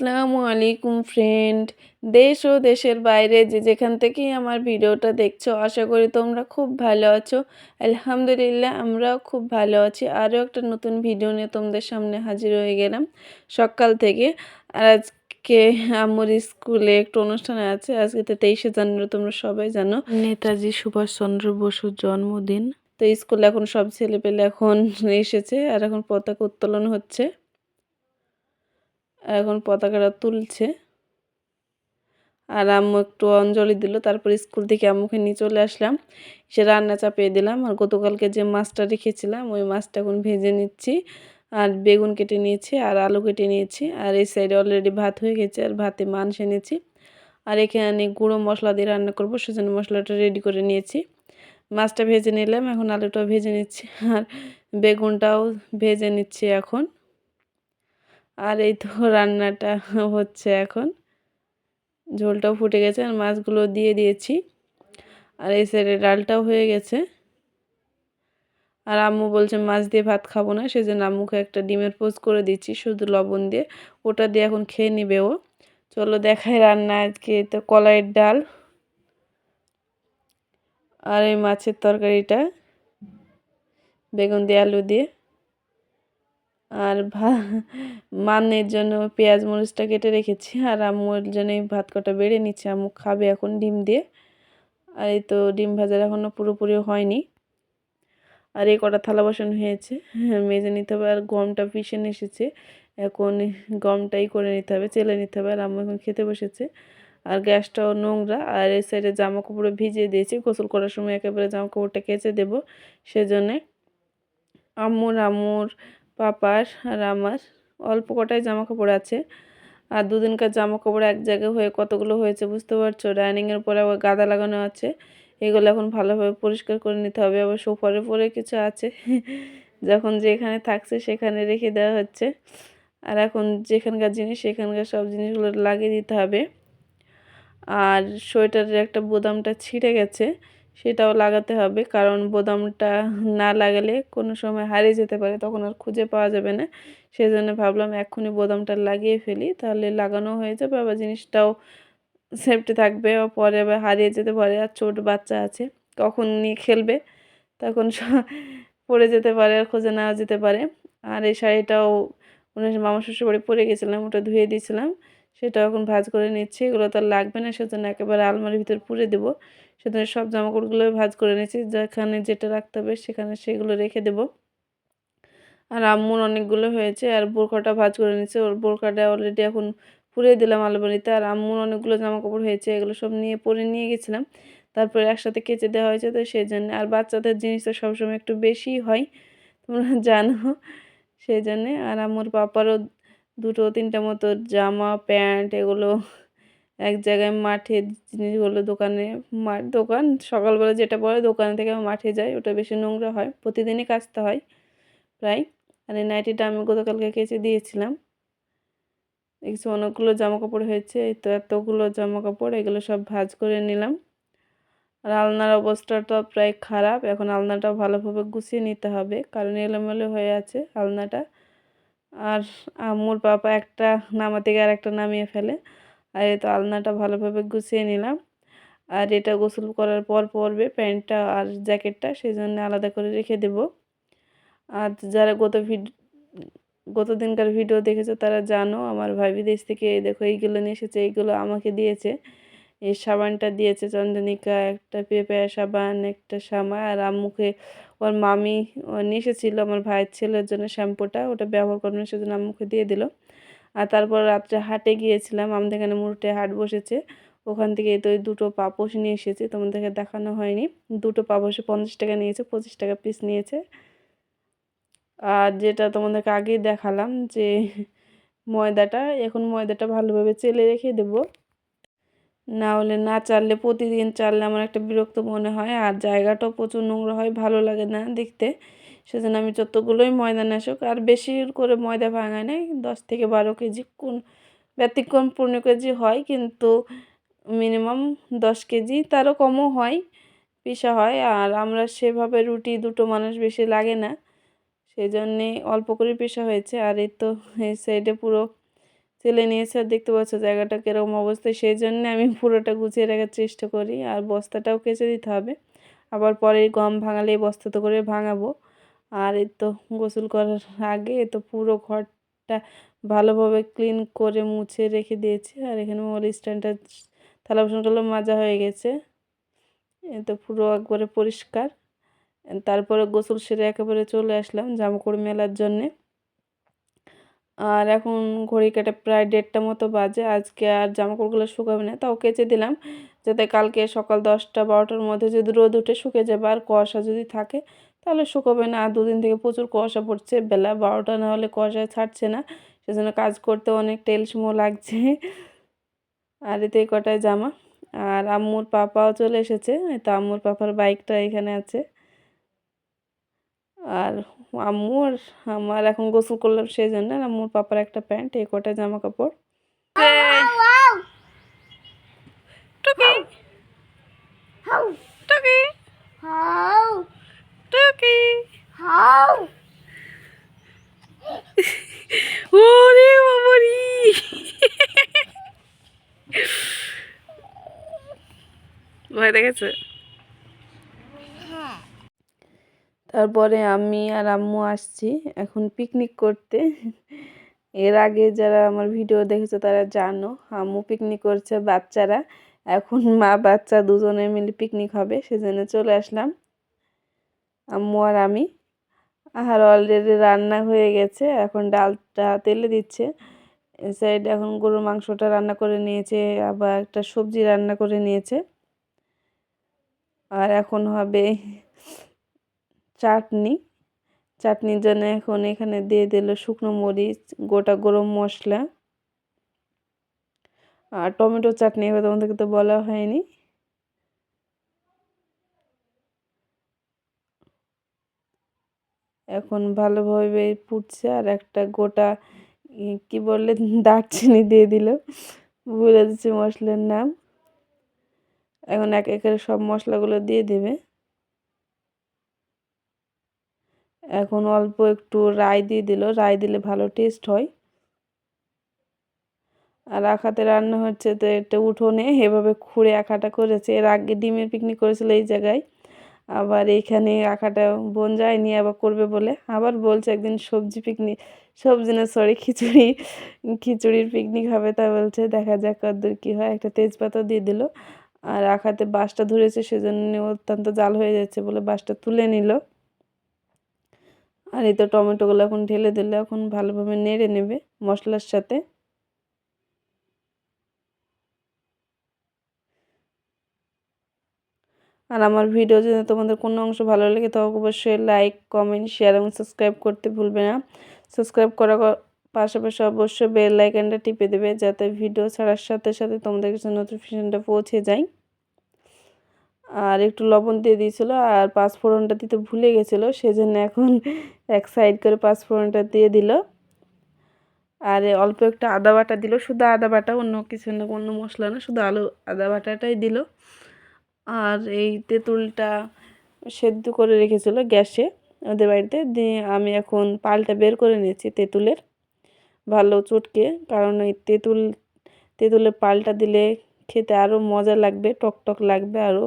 আসসালামু আলাইকুম ফ্রেন্ড। দেশ ও দেশের বাইরে যে যেখান থেকেই আমার ভিডিওটা দেখছো, আশা করি তোমরা খুব ভালো আছো। আলহামদুলিল্লাহ, আমরাও খুব ভালো আছি। আরও একটা নতুন ভিডিও নিয়ে তোমাদের সামনে হাজির হয়ে গেলাম সকাল থেকে। আর আজকে আম্মুর স্কুলে একটু অনুষ্ঠান আছে। আজকে তো 23শে জানুয়ারি, তোমরা সবাই জানো নেতাজি সুভাষচন্দ্র বসুর জন্মদিন। তো স্কুলে এখন সব ছেলেপেলে এখন এসেছে, আর এখন পতাকা উত্তোলন হচ্ছে। এখন পতাকাটা তুলছে, আর আম্মু একটু অঞ্জলি দিল। তারপর স্কুল থেকে আম্মুকে নিয়ে চলে আসলাম, সে রান্না চাপিয়ে দিলাম। আর গতকালকে যে মাছটা রেখেছিলাম, ওই মাছটা এখন ভেজে নিচ্ছি। আর বেগুন কেটে নিয়েছি, আর আলু কেটে নিয়েছি। আর এই সাইডে অলরেডি ভাত হয়ে গেছে, আর ভাতে মাংস এনেছি। আর এখানে গুঁড়ো মশলা দিয়ে রান্না করবো, সেজন্য মশলাটা রেডি করে নিয়েছি। মাছটা ভেজে নিলাম, এখন আলুটাও ভেজে নিচ্ছি, আর বেগুনটাও ভেজে নিচ্ছি এখন। আর এই তো রান্নাটা হচ্ছে এখন। ঝোলটাও ফুটে গেছে, আর মাছগুলো দিয়ে দিয়েছি। আর এই সাইডে ডালটাও হয়ে গেছে। আর আম্মু বলছে মাছ দিয়ে ভাত খাবো না, সেজন্য আম্মুকে একটা ডিমের পোচ করে দিচ্ছি শুধু লবণ দিয়ে। ওটা দিয়ে এখন খেয়ে নিবে ও। চলো দেখাই রান্না। আজকে তো কলাইয়ের ডাল আর এই মাছের তরকারিটা বেগুন দিয়ে আলু দিয়ে। আর মানের জন্য পেঁয়াজ মরিচটা কেটে রেখেছি, আর আম্মুর জন্য এই ভাত কটা বেড়ে নিচ্ছে। আম্মু খাবে এখন ডিম দিয়ে। আর এই তো ডিম ভাজার এখনও পুরোপুরি হয়নি। আর এই কটা থালা বাসন হয়েছে, মেজে নিতে হবে। আর গমটা পিষে নিয়ে এসেছে, এখন গমটাই করে নিতে হবে, চেলে নিতে হবে। আর আম্মু এখন খেতে বসেছে। আর গ্যাসটাও নোংরা। আর এই সাইডে জামা কাপড় ভিজিয়ে দিয়েছি, গোসল করার সময় একেবারে জামা কাপড়টা কেচে দেবো। সেজন্যে আম্মুর পাপার আর আমার অল্প কটাই জামা কাপড় আছে। আর দুদিনকার জামা কাপড় এক জায়গায় হয়ে কতগুলো হয়েছে বুঝতে পারছো। ডাইনিংয়ের উপরে আবার গাদা লাগানো আছে, এগুলো এখন ভালোভাবে পরিষ্কার করে নিতে হবে। আবার সোফার উপরে কিছু আছে, যখন যেখানে থাকছে সেখানে রেখে দেওয়া হচ্ছে। আর এখন যেখানকার জিনিস সেখানকার সব জিনিসগুলো লাগিয়ে দিতে হবে। আর সোয়েটারের একটা বোতামটা ছিঁড়ে গেছে, সেটাও লাগাতে হবে, কারণ বোতামটা না লাগালে কোনো সময় হারিয়ে যেতে পারে, তখন আর খুঁজে পাওয়া যাবে না। সেজন্য ভাবলাম এক্ষুনি বোতামটা লাগিয়ে ফেলি, তাহলে লাগানো হয়ে যাবে, আবার জিনিসটাও সেফটি থাকবে। পরে আবার হারিয়ে যেতে পারে। আর ছোট বাচ্চা আছে, কখন নিয়ে খেলবে, তখন পড়ে যেতে পারে, আর খুঁজে নেওয়া যেতে পারে। আর এই শাড়িটাও মামা শ্বশুর বাড়ি পরে গেছিলাম, ওটা ধুয়ে দিয়েছিলাম, সেটা এখন ভাঁজ করে নিচ্ছি। এগুলো তো আর লাগবে না, সেজন্য একেবারে আলমারির ভিতর পুরে দেবো। সেজন্য সব জামাকাপড়গুলো ভাঁজ করে নিচ্ছি, যেখানে যেটা রাখতে হবে সেখানে সেগুলো রেখে দেবো। আর আম্মুর অনেকগুলো হয়েছে। আর বোরখাটা ভাঁজ করে নিচ্ছে, ওর বোরখাটা অলরেডি এখন পুড়িয়ে দিলাম আলমারিতে। আর আম্মুর অনেকগুলো জামা কাপড় হয়েছে, এগুলো সব নিয়ে পরে নিয়ে গেছিলাম, তারপরে একসাথে কেচে দেওয়া হয়েছে, তো সেই জন্য। আর বাচ্চাদের জিনিস তো সবসময় একটু বেশি হয়, তোমরা জানো, সেই জন্যে। আর আম্মুর পাপারও দুটো তিনটা মতো জামা প্যান্ট, এগুলো এক জায়গায় মাঠের জিনিসগুলো দোকানে, দোকান সকালবেলা যেটা পরে দোকান থেকে মাঠে যায়, ওটা বেশি নোংরা হয়, প্রতিদিনই কাচতে হয় প্রায়। আর এই নাইটিটা আমি গতকালকে কেচে দিয়েছিলাম। দেখছি অনেকগুলো জামা কাপড় হয়েছে, এই তো এতগুলো জামা কাপড়, এগুলো সব ভাঁজ করে নিলাম। আর আলনার অবস্থাটা প্রায় খারাপ, এখন আলনাটা ভালোভাবে গুছিয়ে নিতে হবে, কারণ এলোমেলো হয়ে আছে আলনাটা। আর আম্মুর পাপা একটা নামাতে গিয়ে আর একটা নামিয়ে ফেলে। আর এই তো আলনাটা ভালোভাবে গুছিয়ে নিলাম। আর এটা গোসল করার পর পরবে প্যান্টটা আর জ্যাকেটটা, সেই জন্য আলাদা করে রেখে দেব। আর যারা গত দিনকার ভিডিও দেখেছো তারা জানো, আমার ভাই বিদেশ থেকে দেখো এইগুলো নিয়ে এসেছে, এইগুলো আমাকে দিয়েছে। এই সাবানটা দিয়েছে চন্দ্রনিকা, একটা পেঁপে সাবান, একটা শ্যামা। আর আম্মুকে ওর মামি নিয়ে এসেছিলো আমার ভাইয়ের ছেলের জন্য শ্যাম্পুটা, ওটা ব্যবহার করবেন, সেজন্য আম্মুকে দিয়ে দিল। আর তারপর রাত্রে হাটে গিয়েছিলাম, আমাদের এখানে মুরুটে হাট বসেছে, ওখান থেকে তো ওই দুটো পাপোশ নিয়ে এসেছি, তোমাদেরকে দেখানো হয়নি। দুটো পাপোশে 50 টাকা নিয়েছে, 25 টাকা পিস নিয়েছে। আর যেটা তোমাদেরকে আগেই দেখালাম যে ময়দাটা, এখন ময়দাটা ভালোভাবে চেলে রেখে দেব, না হলে না চাললে, প্রতিদিন চাললে আমার একটা বিরক্ত মনে হয়। আর জায়গাটাও প্রচুর নোংরা হয়, ভালো লাগে না দেখতে। সেজন্য আমি যতগুলোই ময়দা নেসুক, আর বেশি করে ময়দা ভাঙায় নাই, 10 থেকে 12 কেজি, কোন ব্যতিক্রম 15 কেজি হয়, কিন্তু মিনিমাম 10 কেজি, তারও কমও হয়, পিসা হয়। আর আমরা সেভাবে রুটি দুটো মানুষ বেশি লাগে না, সেই জন্যে অল্প করে পেশা হয়েছে। আর এই তো এই সাইডে পুরো চেলে নিয়েছে। আর দেখতে পাচ্ছ জায়গাটা কীরকম অবস্থায়, সেই জন্যে আমি পুরোটা গুছিয়ে রাখার চেষ্টা করি। আর বস্তাটাও কেচে দিতে হবে, আবার পরে গম ভাঙালে এই বস্তাতে করে ভাঙাবো। আর এই তো গোসল করার আগে তো পুরো ঘরটা ভালোভাবে ক্লিন করে মুছে রেখে দিয়েছি। আর এখানে মোবাইল স্ট্যান্ডটা থালা বাসনগুলো মাজা হয়ে গেছে, এ তো পুরো একবারে পরিষ্কার। তারপরে গোসল সেরে একেবারে চলে আসলাম জামাকাপড় মেলার জন্যে। আর এখন ঘড়ি কাঁটা প্রায় 1:30 মতো বাজে। আজকে আর জামাকাপড়গুলো শুকাবে না, তাও কেচে দিলাম যাতে কালকে সকাল 10টা-12টার মধ্যে যদি রোদ উঠে শুকিয়ে যাবে। আর কুয়াশা যদি থাকে তাহলে শুকাবে না। আর দুদিন থেকে প্রচুর কুয়াশা পড়ছে, বেলা 12টা না হলে কুয়াশায় ছাড়ছে না, সেজন্য কাজ করতে অনেক টেলসমো লাগছে। আর এতে কটায় জামা। আর আম্মুর পাপাও চলে এসেছে, তো আম্মুর পাপার বাইকটা এখানে আছে। আর আম্মু আর আমার এখন গোসল করলাম সেই জন্য। আর আম্মুর পাপার একটা প্যান্ট, এই কটা জামা কাপড়। টুকি টুকি টুকি ওরে বাবারি, ভয় দেখেছে। তারপরে আমি আর আম্মু আসছি এখন পিকনিক করতে। এর আগে যারা আমার ভিডিও দেখেছো তারা জানো আম্মু পিকনিক করছে বাচ্চারা। এখন মা বাচ্চা দুজনে মিলে পিকনিক হবে, সেজন্য চলে আসলাম আম্মু আর আমি। আর অলরেডি রান্না হয়ে গেছে, এখন ডালটা তেলে দিচ্ছে। এই সাইড এখন গরুর মাংসটা রান্না করে নিয়েছে, আবার একটা সবজি রান্না করে নিয়েছে। আর এখন হবে চাটনি। চাটনির জন্য এখন এখানে দিয়ে দিল শুকনো মরিচ, গোটা গরম মশলা আর টমেটো চাটনি, এবার তোমাদেরকে তো বলা হয়নি। এখন ভালোভাবে ফুটছে। আর একটা গোটা কি বললে দারচিনি দিয়ে দিল, ভুলে দিচ্ছি মশলার নাম। এখন এক এক করে সব মশলাগুলো দিয়ে দেবে। এখন অল্প একটু রাই দিয়ে দিল, রাই দিলে ভালো টেস্ট হয়। আর আখাতে রান্না হচ্ছে, তো এটা উঠোনে এভাবে খুঁড়ে আখাটা করেছে। এর আগে ডিমের পিকনিক করেছিল এই জায়গায়, আবার এইখানে আখাটা বোন যায়নি আবার করবে বলে, আবার বলছে একদিন সবজি পিকনিক, সবজি না সরি খিচুড়ির পিকনিক হবে। তা বলছে দেখা যাক কতদূর কী হয়। একটা তেজপাতা দিয়ে দিল। আর আখাতে বাঁশটা ধরেছে, সেজন্য অত্যন্ত জাল হয়ে যাচ্ছে বলে বাঁশটা তুলে নিল। আর এই তো টমেটোগুলো এখন ঢেলে দিলে এখন ভালোভাবে নেড়ে নেবে মশলার সাথে। আর আমার ভিডিও যদি তোমাদের কোনো অংশ ভালো লাগে তো অবশ্যই লাইক, কমেন্ট, শেয়ার এবং সাবস্ক্রাইব করতে ভুলবে না। সাবস্ক্রাইব করার পাশাপাশি অবশ্যই বেল আইকনটা টিপে দেবে, যাতে ভিডিও ছাড়ার সাথে সাথে তোমাদের কাছে নোটিফিকেশনটা পৌঁছে যায়। আর একটু লবণ দিয়ে দিয়েছিলো, আর পাঁচফোড়নটা দিতে ভুলে গেছিলো, সেজন্য এখন এক সাইড করে পাঁচফোড়নটা দিয়ে দিল। আর অল্প একটু আদা বাটা দিল, শুধু আদা বাটা, অন্য কিছু না, অন্য মশলা না, শুধু আদা বাটাটাই দিল। আর এই তেঁতুলটা সেদ্ধ করে রেখেছিল গ্যাসে ওদের বাড়িতে, দিয়ে আমি এখন পালটা বের করে নিয়েছি তেঁতুলের ভালো চটকে, কারণ ওই তেঁতুলের পালটা দিলে খেতে আরও মজা লাগবে, টক লাগবে, আরও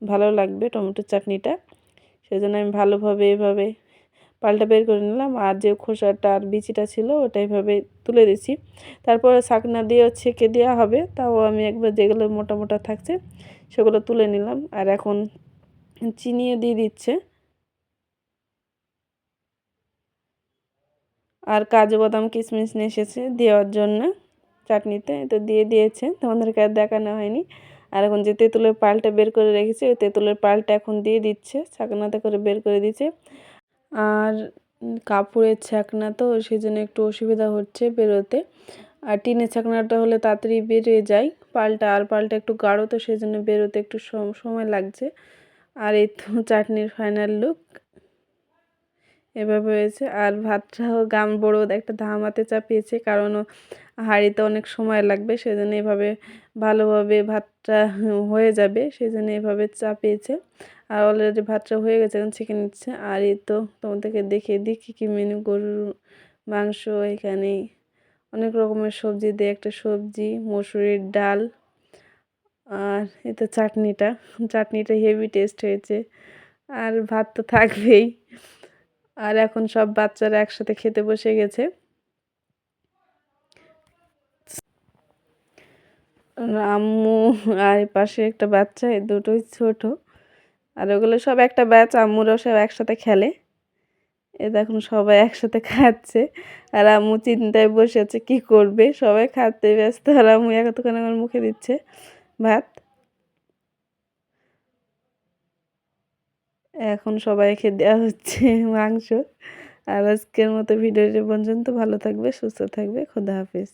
ভালো লাগবে টমেটো চাটনিটা। সেজন্য আমি ভালোভাবে এভাবে পালটা বের করে নিলাম। আর যে খোসাটা আর বিচিটা ছিল ওটা এভাবে তুলে দিচ্ছি। তারপরে ছাকনা দিয়েও ছেঁকে দেওয়া হবে, তাও আমি একবার যেগুলো মোটা মোটা থাকছে সেগুলো তুলে নিলাম। আর এখন চিনিও দিয়ে দিচ্ছে, আর কাজু বাদাম কিশমিশ নিয়ে এসেছে দেওয়ার জন্য চাটনিতে, তো দিয়ে দিয়েছে, তোমাদেরকে আর দেখানো হয়নি। আর এখন যে তেঁতুলের পালটা বের করে রেখেছে ওই তেঁতুলের পালটা এখন দিয়ে দিচ্ছে, ছাকনাতে করে বের করে দিচ্ছে। আর কাপড়ের ছাকনা তো সেই জন্য একটু অসুবিধা হচ্ছে বেরোতে। আর টিনের ছাকনাটা হলে তাড়াতাড়ি বেরিয়ে যায় পালটা, আর পালটা একটু গাঢ় তো সেই জন্য বেরোতে একটু সময় লাগছে। আর এই তো চাটনির ফাইনাল লুক এভাবে হয়েছে। আর ভাতটাও বড় একটা ধামাতে চাপিয়েছে, কারণ হাঁড়িতে অনেক সময় লাগবে, সেজন্য এভাবে ভালোভাবে ভাতটা হয়ে যাবে, সেজন্য এভাবে চাপিয়েছে। আর অলরেডি ভাতটা হয়ে গেছে, এখন ছেঁকে নিচ্ছে। আর এই তো তোমাদেরকে দেখিয়ে দিই কী কী মেনু, গরুর মাংস, এখানে অনেক রকমের সবজি দিয়ে একটা সবজি, মসুরির ডাল, আর এটা চাটনিটা হেভি টেস্ট হয়েছে। আর ভাত তো থাকবেই। আর এখন সব বাচ্চারা একসাথে খেতে বসে গেছে। আম্মু আর পাশে একটা বাচ্চা, এই দুটোই ছোট। আর ওগুলো সব একটা ব্যাচ, আম্মুরাও সব একসাথে খেলে। এ দেখুন সবাই একসাথে খাচ্ছে, আর আম্মু চিন্তায় বসে আছে কি করবে। সবাই খাতে ব্যস্ত, আর আম্মু এতক্ষণ আমার মুখে দিচ্ছে ভাত। এখন সবাইকে দেওয়া হচ্ছে মাংস। আর আজকের মতো ভিডিওটি পর্যন্ত। ভালো থাকবে, সুস্থ থাকবে, খোদা হাফেজ।